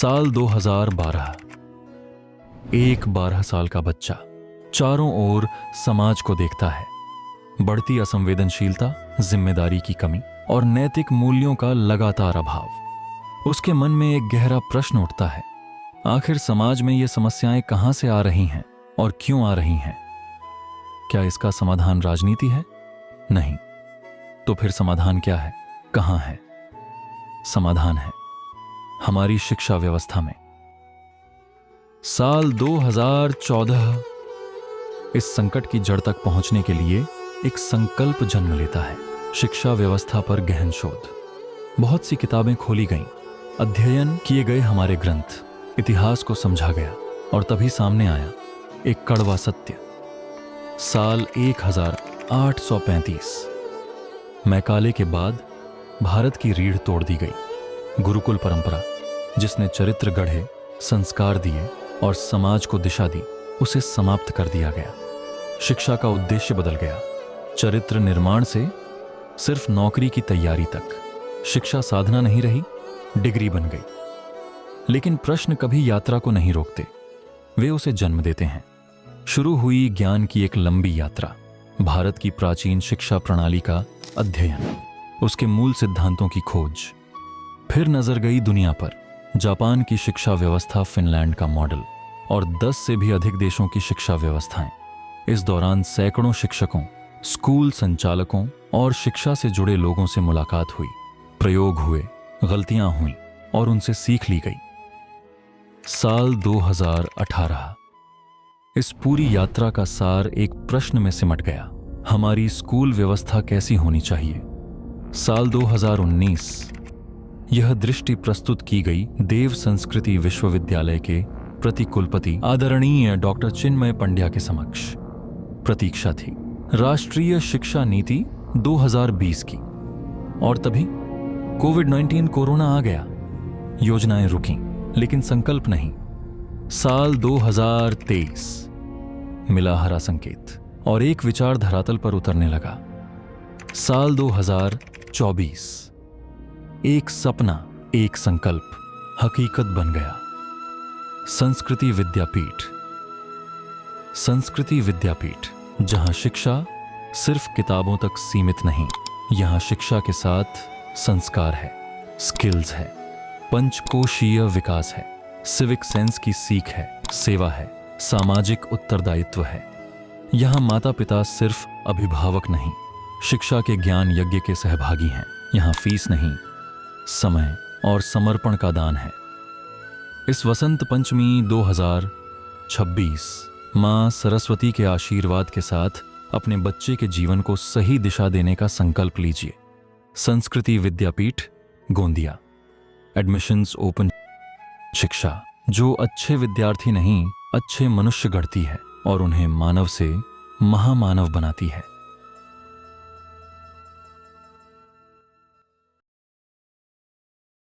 साल 2012। एक 12 साल का बच्चा चारों ओर समाज को देखता है। बढ़ती असंवेदनशीलता, जिम्मेदारी की कमी और नैतिक मूल्यों का लगातार अभाव। उसके मन में एक गहरा प्रश्न उठता है, आखिर समाज में ये समस्याएं कहां से आ रही हैं और क्यों आ रही हैं? क्या इसका समाधान राजनीति है? नहीं। तो फिर समाधान क्या है? कहां है? समाधान है हमारी शिक्षा व्यवस्था में। साल 2014 इस संकट की जड़ तक पहुंचने के लिए एक संकल्प जन्म लेता है। शिक्षा व्यवस्था पर गहन शोध। बहुत सी किताबें खोली गईं, अध्ययन किए गए हमारे ग्रंथ, इतिहास को समझा गया और तभी सामने आया एक कड़वा सत्य। साल 1835 मैकाले के बाद भारत की रीढ़ तोड़ दी गई। गुरुकुल परंपरा, जिसने चरित्र गढ़े, संस्कार दिए और समाज को दिशा दी, उसे समाप्त कर दिया गया। शिक्षा का उद्देश्य बदल गया। चरित्र निर्माण से सिर्फ नौकरी की तैयारी तक। शिक्षा साधना नहीं रही, डिग्री बन गई। लेकिन प्रश्न कभी यात्रा को नहीं रोकते, वे उसे जन्म देते हैं। शुरू हुई ज्ञान की एक लंबी यात्रा। भारत की प्राचीन शिक्षा प्रणाली का अध्ययन, उसके मूल सिद्धांतों की खोज। फिर नजर गई दुनिया पर। जापान की शिक्षा व्यवस्था, फिनलैंड का मॉडल और 10 से भी अधिक देशों की शिक्षा व्यवस्थाएं। इस दौरान सैकड़ों शिक्षकों, स्कूल संचालकों और शिक्षा से जुड़े लोगों से मुलाकात हुई। प्रयोग हुए, गलतियां हुई और उनसे सीख ली गई। साल 2018 इस पूरी यात्रा का सार एक प्रश्न में सिमट गया, हमारी स्कूल व्यवस्था कैसी होनी चाहिए? साल 2019 यह दृष्टि प्रस्तुत की गई देव संस्कृति विश्वविद्यालय के प्रतिकुलपति आदरणीय डॉक्टर चिन्मय पंड्या के समक्ष। प्रतीक्षा थी राष्ट्रीय शिक्षा नीति 2020 की। और तभी कोविड-19 कोरोना आ गया। योजनाएं रुकीं, लेकिन संकल्प नहीं। साल 2023 मिला हरा संकेत और एक विचार धरातल पर उतरने लगा। साल 2024 एक सपना, एक संकल्प हकीकत बन गया। संस्कृति विद्यापीठ। संस्कृति विद्यापीठ, जहां शिक्षा सिर्फ किताबों तक सीमित नहीं, यहां शिक्षा के साथ संस्कार है, स्किल्स है, पंचकोशीय विकास है, सिविक सेंस की सीख है, सेवा है, सामाजिक उत्तरदायित्व है। यहां माता पिता सिर्फ अभिभावक नहीं, शिक्षा के ज्ञान यज्ञ के सहभागी हैं। यहां फीस नहीं, समय और समर्पण का दान है। इस वसंत पंचमी 2026 मां सरस्वती के आशीर्वाद के साथ अपने बच्चे के जीवन को सही दिशा देने का संकल्प लीजिए। संस्कृति विद्यापीठ, गोंदिया। Admissions open. शिक्षा जो अच्छे विद्यार्थी नहीं, अच्छे मनुष्य गढ़ती है और उन्हें मानव से महामानव बनाती है।